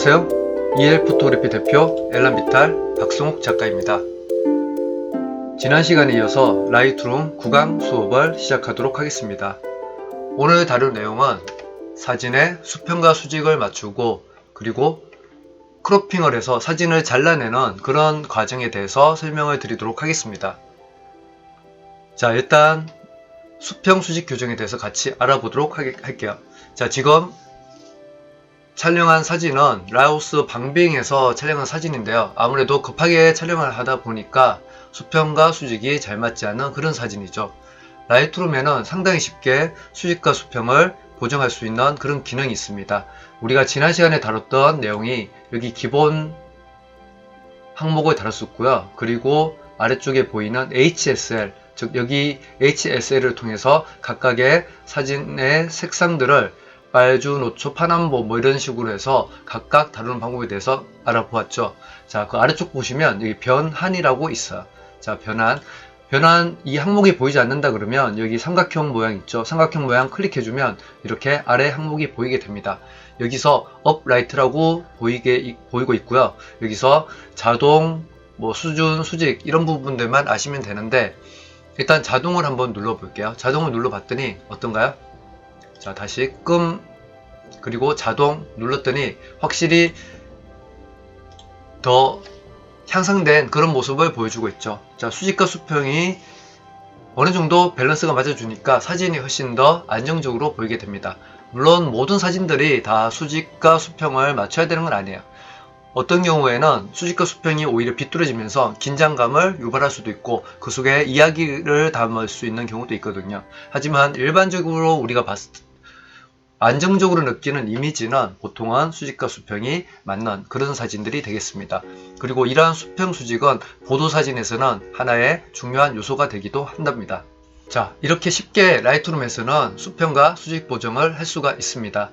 안녕하세요. EL 포토그래피 대표 엘란비탈 박승욱 작가입니다. 지난 시간에 이어서 라이트룸 9강 수업을 시작하도록 하겠습니다. 오늘 다룰 내용은 사진의 수평과 수직을 맞추고 그리고 크로핑을 해서 사진을 잘라내는 그런 과정에 대해서 설명을 드리도록 하겠습니다. 자, 일단 수평 수직 교정에 대해서 같이 알아보도록 할게요. 자, 지금 촬영한 사진은 라오스 방빙에서 촬영한 사진인데요. 아무래도 급하게 촬영을 하다 보니까 수평과 수직이 잘 맞지 않는 그런 사진이죠. 라이트룸에는 상당히 쉽게 수직과 수평을 보정할 수 있는 그런 기능이 있습니다. 우리가 지난 시간에 다뤘던 내용이 여기 기본 항목을 다뤘었고요. 그리고 아래쪽에 보이는 HSL, 즉 여기 HSL을 통해서 각각의 사진의 색상들을 빨주, 노초, 파남보 뭐 이런 식으로 해서 각각 다루는 방법에 대해서 알아보았죠. 자, 그 아래쪽 보시면 여기 변환이라고 있어요. 자, 변환 이 항목이 보이지 않는다 그러면 여기 삼각형 모양 있죠. 삼각형 모양 클릭해주면 이렇게 아래 항목이 보이게 됩니다. 여기서 업라이트라고 보이고 있고요. 여기서 자동, 뭐 수준, 수직 이런 부분들만 아시면 되는데 일단 자동을 한번 눌러볼게요. 자동을 눌러봤더니 어떤가요? 자, 다시 그리고 자동 눌렀더니 확실히 더 향상된 그런 모습을 보여주고 있죠. 자, 수직과 수평이 어느 정도 밸런스가 맞아주니까 사진이 훨씬 더 안정적으로 보이게 됩니다. 물론 모든 사진들이 다 수직과 수평을 맞춰야 되는 건 아니에요. 어떤 경우에는 수직과 수평이 오히려 비뚤어지면서 긴장감을 유발할 수도 있고 그 속에 이야기를 담을 수 있는 경우도 있거든요. 하지만 일반적으로 우리가 안정적으로 느끼는 이미지는 보통은 수직과 수평이 맞는 그런 사진들이 되겠습니다. 그리고 이러한 수평 수직은 보도사진에서는 하나의 중요한 요소가 되기도 한답니다. 자, 이렇게 쉽게 라이트룸에서는 수평과 수직 보정을 할 수가 있습니다.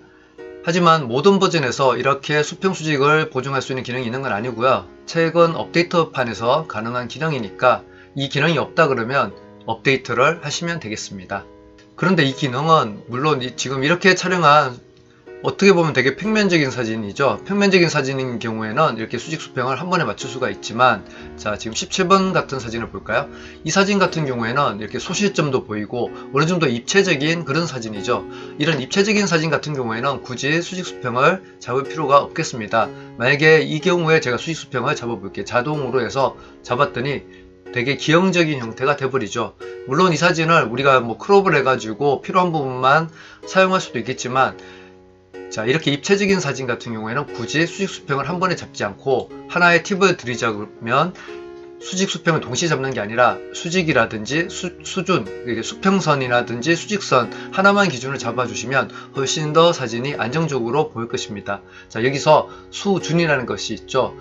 하지만 모든 버전에서 이렇게 수평 수직을 보정할 수 있는 기능이 있는 건 아니고요. 최근 업데이트판에서 가능한 기능이니까 이 기능이 없다 그러면 업데이트를 하시면 되겠습니다. 그런데 이 기능은 물론 지금 이렇게 촬영한 어떻게 보면 되게 평면적인 사진이죠. 평면적인 사진인 경우에는 이렇게 수직 수평을 한 번에 맞출 수가 있지만 자, 지금 17번 같은 사진을 볼까요? 이 사진 같은 경우에는 이렇게 소실점도 보이고 어느 정도 입체적인 그런 사진이죠. 이런 입체적인 사진 같은 경우에는 굳이 수직 수평을 잡을 필요가 없겠습니다. 만약에 이 경우에 제가 수직 수평을 잡아볼게요. 자동으로 해서 잡았더니 되게 기형적인 형태가 돼버리죠. 물론 이 사진을 우리가 뭐 크롭을 해가지고 필요한 부분만 사용할 수도 있겠지만 자, 이렇게 입체적인 사진 같은 경우에는 굳이 수직 수평을 한 번에 잡지 않고 하나의 팁을 드리자면 수직 수평을 동시에 잡는 게 아니라 수직이라든지 수준, 수평선이라든지 수직선 하나만 기준을 잡아주시면 훨씬 더 사진이 안정적으로 보일 것입니다. 자, 여기서 수준이라는 것이 있죠.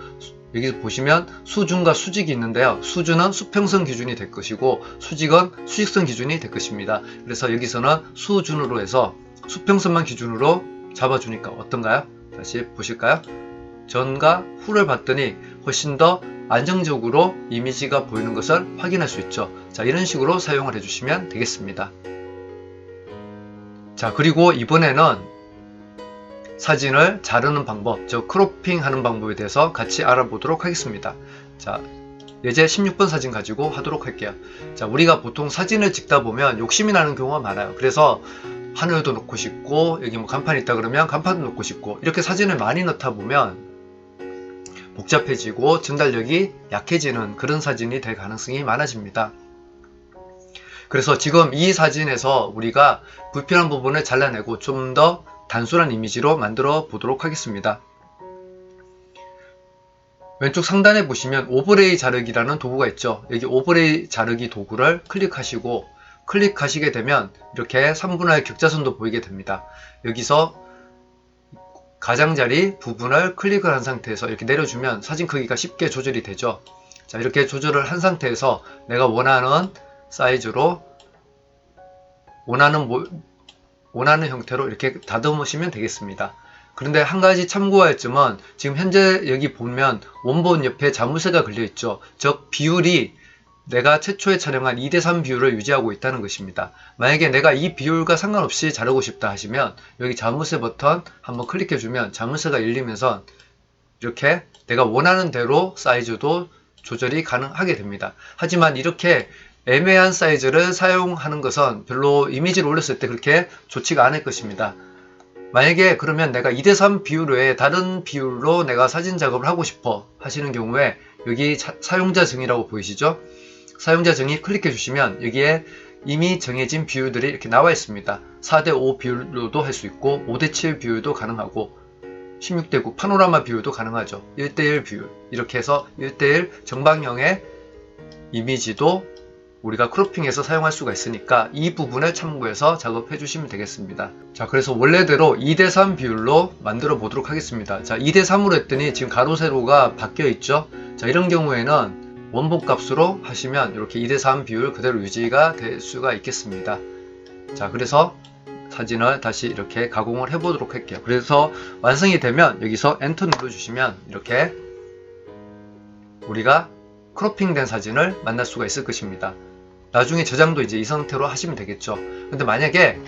여기 보시면 수준과 수직이 있는데요. 수준은 수평선 기준이 될 것이고 수직은 수직선 기준이 될 것입니다. 그래서 여기서는 수준으로 해서 수평선만 기준으로 잡아주니까 어떤가요? 다시 보실까요? 전과 후를 봤더니 훨씬 더 안정적으로 이미지가 보이는 것을 확인할 수 있죠. 자, 이런 식으로 사용을 해주시면 되겠습니다. 자, 그리고 이번에는 사진을 자르는 방법, 즉 크로핑 하는 방법에 대해서 같이 알아보도록 하겠습니다. 자, 예제 16번 사진 가지고 하도록 할게요. 자, 우리가 보통 사진을 찍다 보면 욕심이 나는 경우가 많아요. 그래서 하늘도 넣고 싶고 여기 뭐 간판이 있다 그러면 간판도 넣고 싶고 이렇게 사진을 많이 넣다 보면 복잡해지고 전달력이 약해지는 그런 사진이 될 가능성이 많아집니다. 그래서 지금 이 사진에서 우리가 불필요한 부분을 잘라내고 좀 더 단순한 이미지로 만들어 보도록 하겠습니다. 왼쪽 상단에 보시면 오버레이 자르기라는 도구가 있죠. 여기 오버레이 자르기 도구를 클릭하시게 되면 이렇게 3분할 격자선도 보이게 됩니다. 여기서 가장자리 부분을 클릭을 한 상태에서 이렇게 내려주면 사진 크기가 쉽게 조절이 되죠. 자, 이렇게 조절을 한 상태에서 내가 원하는 사이즈로 원하는 형태로 이렇게 다듬으시면 되겠습니다. 그런데 한 가지 참고할 점은 지금 현재 여기 보면 원본 옆에 자물쇠가 걸려 있죠. 즉 비율이 내가 최초에 촬영한 2:3 비율을 유지하고 있다는 것입니다. 만약에 내가 이 비율과 상관없이 자르고 싶다 하시면 여기 자물쇠 버튼 한번 클릭해주면 자물쇠가 열리면서 이렇게 내가 원하는 대로 사이즈도 조절이 가능하게 됩니다. 하지만 이렇게 애매한 사이즈를 사용하는 것은 별로 이미지를 올렸을 때 그렇게 좋지가 않을 것입니다. 만약에 그러면 내가 2:3 비율 외에 다른 비율로 내가 사진 작업을 하고 싶어 하시는 경우에 여기 사용자 증이라고 보이시죠? 사용자 증이 클릭해 주시면 여기에 이미 정해진 비율들이 이렇게 나와 있습니다. 4:5 비율로도 할 수 있고 5:7 비율도 가능하고 16:9 파노라마 비율도 가능하죠. 1:1 비율 이렇게 해서 1:1 정방형의 이미지도 우리가 크로핑해서 사용할 수가 있으니까 이 부분을 참고해서 작업해 주시면 되겠습니다. 자, 그래서 원래대로 2:3 비율로 만들어 보도록 하겠습니다. 자, 2:3으로 했더니 지금 가로 세로가 바뀌어 있죠. 자, 이런 경우에는 원본 값으로 하시면 이렇게 2:3 비율 그대로 유지가 될 수가 있겠습니다. 자, 그래서 사진을 다시 이렇게 가공을 해 보도록 할게요. 그래서 완성이 되면 여기서 엔터 눌러 주시면 이렇게 우리가 크로핑된 사진을 만날 수가 있을 것입니다. 나중에 저장도 이제 이 상태로 하시면 되겠죠. 근데 만약에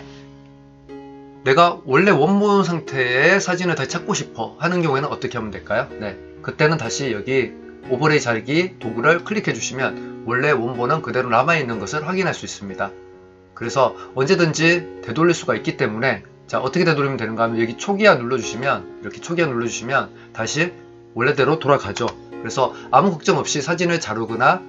내가 원래 원본 상태의 사진을 다시 찾고 싶어 하는 경우에는 어떻게 하면 될까요? 네, 그때는 다시 여기 오버레이 자르기 도구를 클릭해 주시면 원래 원본은 그대로 남아있는 것을 확인할 수 있습니다. 그래서 언제든지 되돌릴 수가 있기 때문에 자, 어떻게 되돌리면 되는가 하면 여기 초기화 눌러주시면 이렇게 초기화 눌러주시면 다시 원래대로 돌아가죠. 그래서 아무 걱정 없이 사진을 자르거나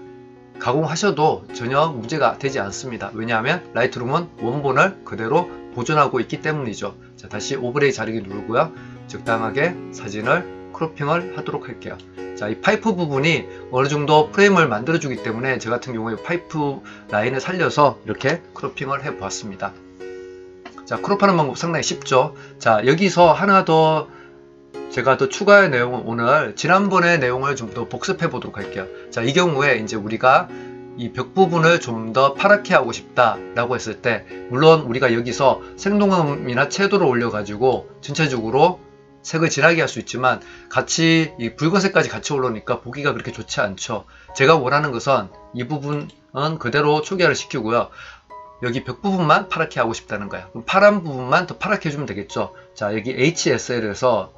가공하셔도 전혀 문제가 되지 않습니다. 왜냐하면 라이트룸은 원본을 그대로 보존하고 있기 때문이죠. 자, 다시 오버레이 자르기 누르고요. 적당하게 사진을 크로핑을 하도록 할게요. 자, 이 파이프 부분이 어느 정도 프레임을 만들어 주기 때문에 저 같은 경우에 파이프 라인을 살려서 이렇게 크로핑을 해 보았습니다. 자, 크롭하는 방법 상당히 쉽죠. 자, 여기서 하나 더 제가 더 추가할 내용은 오늘 지난번의 내용을 좀 더 복습해 보도록 할게요. 자, 이 경우에 이제 우리가 이 벽 부분을 좀 더 파랗게 하고 싶다 라고 했을 때 물론 우리가 여기서 생동감이나 채도를 올려 가지고 전체적으로 색을 진하게 할 수 있지만 같이 이 붉은색까지 같이 올라오니까 보기가 그렇게 좋지 않죠. 제가 원하는 것은 이 부분은 그대로 초기화를 시키고요. 여기 벽 부분만 파랗게 하고 싶다는 거예요. 그럼 파란 부분만 더 파랗게 해주면 되겠죠. 자, 여기 HSL에서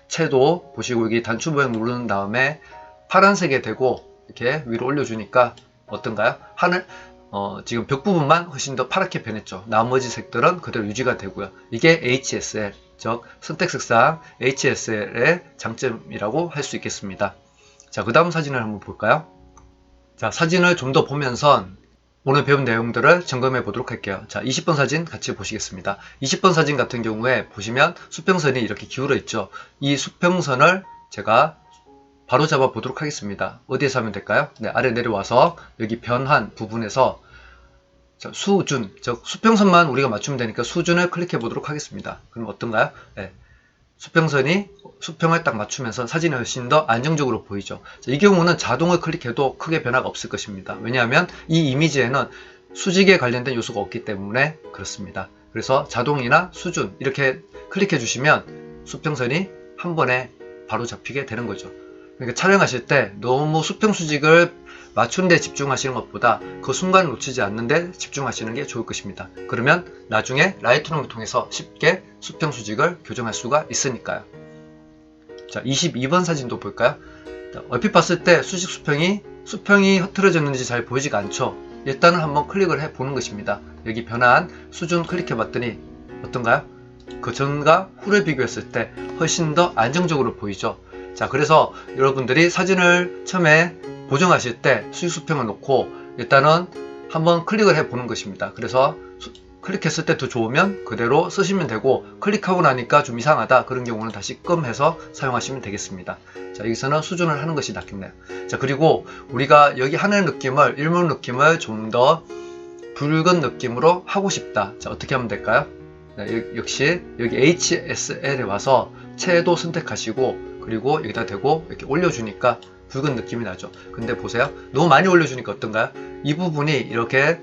채도 보시고 여기 단추 모양 누른 다음에 파란색에 대고 이렇게 위로 올려주니까 어떤가요? 지금 벽 부분만 훨씬 더 파랗게 변했죠. 나머지 색들은 그대로 유지가 되고요. 이게 HSL, 즉 선택색상 HSL의 장점이라고 할 수 있겠습니다. 자, 그 다음 사진을 한번 볼까요? 자, 사진을 좀 더 보면서 오늘 배운 내용들을 점검해 보도록 할게요. 자, 20번 사진 같이 보시겠습니다. 20번 사진 같은 경우에 보시면 수평선이 이렇게 기울어 있죠. 이 수평선을 제가 바로 잡아 보도록 하겠습니다. 어디에서 하면 될까요? 네, 아래 내려와서 여기 변한 부분에서 수준, 즉 수평선만 우리가 맞추면 되니까 수준을 클릭해 보도록 하겠습니다. 그럼 어떤가요? 네, 수평을 딱 맞추면서 사진이 훨씬 더 안정적으로 보이죠. 자, 이 경우는 자동을 클릭해도 크게 변화가 없을 것입니다. 왜냐하면 이 이미지에는 수직에 관련된 요소가 없기 때문에 그렇습니다. 그래서 자동이나 수준 이렇게 클릭해 주시면 수평선이 한 번에 바로 잡히게 되는 거죠. 그러니까 촬영하실 때 너무 수평 수직을 맞추는 데 집중하시는 것보다 그 순간을 놓치지 않는 데 집중하시는 게 좋을 것입니다. 그러면 나중에 라이트룸을 통해서 쉽게 수평 수직을 교정할 수가 있으니까요. 자, 22번 사진도 볼까요? 얼핏 봤을 때 수평이 흐트러졌는지 잘 보이지가 않죠. 일단은 한번 클릭을 해 보는 것입니다. 여기 변한 수준 클릭해 봤더니 어떤가요? 그 전과 후를 비교했을 때 훨씬 더 안정적으로 보이죠. 자, 그래서 여러분들이 사진을 처음에 보정하실 때 수평을 놓고 일단은 한번 클릭을 해 보는 것입니다. 그래서 클릭했을 때 더 좋으면 그대로 쓰시면 되고 클릭하고 나니까 좀 이상하다 그런 경우는 다시 끔해서 사용하시면 되겠습니다. 자, 여기서는 수준을 하는 것이 낫겠네요. 자, 그리고 우리가 여기 하늘 느낌을 일몰 느낌을 좀 더 붉은 느낌으로 하고 싶다. 자, 어떻게 하면 될까요? 네, 역시 여기 HSL에 와서 채도 선택하시고 그리고 여기다 대고 이렇게 올려주니까 붉은 느낌이 나죠. 근데 보세요. 너무 많이 올려주니까 어떤가요? 이 부분이 이렇게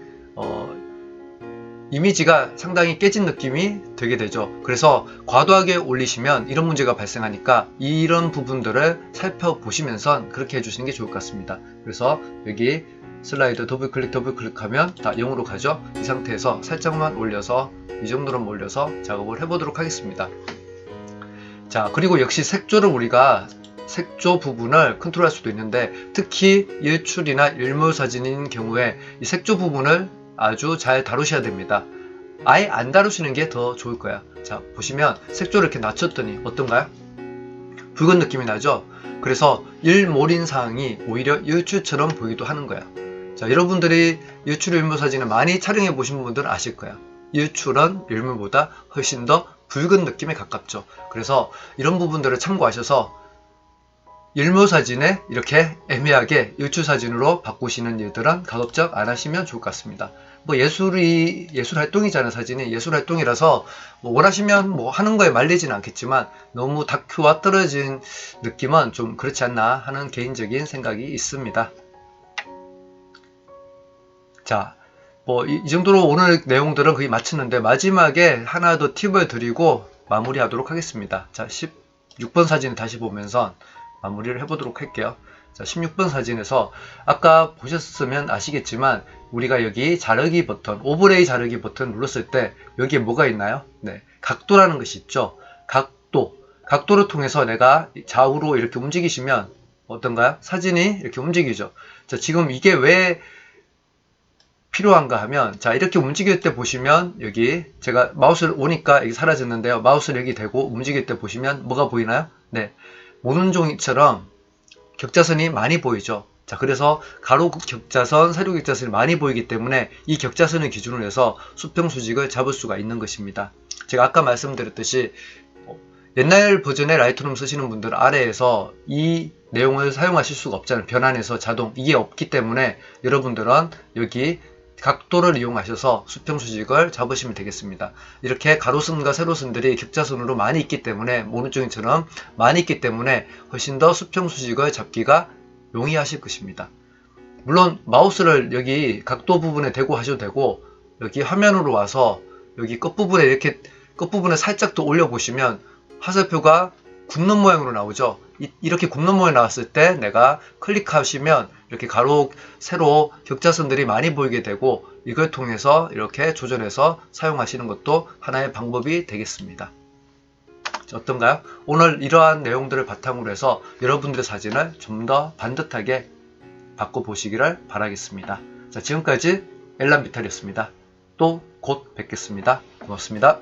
이미지가 상당히 깨진 느낌이 되게 되죠. 그래서 과도하게 올리시면 이런 문제가 발생하니까 이런 부분들을 살펴보시면서 그렇게 해주시는 게 좋을 것 같습니다. 그래서 여기 슬라이드 더블 클릭하면 다 0으로 가죠. 이 상태에서 살짝만 올려서 이 정도로만 올려서 작업을 해보도록 하겠습니다. 자, 그리고 역시 색조를 우리가 색조 부분을 컨트롤할 수도 있는데, 특히 일출이나 일몰 사진인 경우에 이 색조 부분을 아주 잘 다루셔야 됩니다. 아예 안 다루시는 게 더 좋을 거야. 자, 보시면 색조를 이렇게 낮췄더니 어떤가요? 붉은 느낌이 나죠? 그래서 일몰인 상황이 오히려 일출처럼 보이기도 하는 거야. 자, 여러분들이 일출 일몰 사진을 많이 촬영해 보신 분들은 아실 거야. 일출은 일몰보다 훨씬 더 붉은 느낌에 가깝죠. 그래서 이런 부분들을 참고하셔서 일몰 사진에 이렇게 애매하게 일출 사진으로 바꾸시는 일들은 가급적 안 하시면 좋을 것 같습니다. 뭐 예술 활동이잖아요. 사진이 예술 활동이라서 뭐 원하시면 뭐 하는 거에 말리지는 않겠지만, 너무 다큐와 떨어진 느낌은 좀 그렇지 않나 하는 개인적인 생각이 있습니다. 자, 뭐 이 정도로 오늘 내용들은 거의 마쳤는데, 마지막에 하나 더 팁을 드리고 마무리하도록 하겠습니다. 자, 16번 사진을 다시 보면서 마무리를 해보도록 할게요. 자, 16번 사진에서 아까 보셨으면 아시겠지만, 우리가 여기 자르기 버튼, 오버레이 자르기 버튼 눌렀을 때 여기에 뭐가 있나요? 네, 각도라는 것이 있죠. 각도를 통해서 내가 좌우로 이렇게 움직이시면 어떤가요? 사진이 이렇게 움직이죠. 자, 지금 이게 왜 필요한가 하면, 자, 이렇게 움직일 때 보시면 여기 제가 마우스를 오니까 여기 사라졌는데요. 마우스를 여기 대고 움직일 때 보시면 뭐가 보이나요? 네, 모눈 종이처럼 격자선이 많이 보이죠. 자, 그래서 가로 격자선, 세로 격자선이 많이 보이기 때문에 이 격자선을 기준으로 해서 수평 수직을 잡을 수가 있는 것입니다. 제가 아까 말씀드렸듯이 옛날 버전의 라이트룸 쓰시는 분들은 아래에서 이 내용을 사용하실 수가 없잖아요. 변환해서 자동, 이게 없기 때문에 여러분들은 여기 각도를 이용하셔서 수평 수직을 잡으시면 되겠습니다. 이렇게 가로선과 세로선들이 격자선으로 많이 있기 때문에, 모눈종이처럼 많이 있기 때문에 훨씬 더 수평 수직을 잡기가 용이하실 것입니다. 물론 마우스를 여기 각도 부분에 대고 하셔도 되고, 여기 화면으로 와서 여기 끝부분에 이렇게 끝부분에 살짝 더 올려 보시면 화살표가 굽는 모양으로 나오죠. 이렇게 굽는 모양이 나왔을 때 내가 클릭하시면 이렇게 가로, 세로 격자선들이 많이 보이게 되고, 이걸 통해서 이렇게 조절해서 사용하시는 것도 하나의 방법이 되겠습니다. 어떤가요? 오늘 이러한 내용들을 바탕으로 해서 여러분들의 사진을 좀 더 반듯하게 바꿔보시기를 바라겠습니다. 자, 지금까지 엘람비탈이었습니다. 또 곧 뵙겠습니다. 고맙습니다.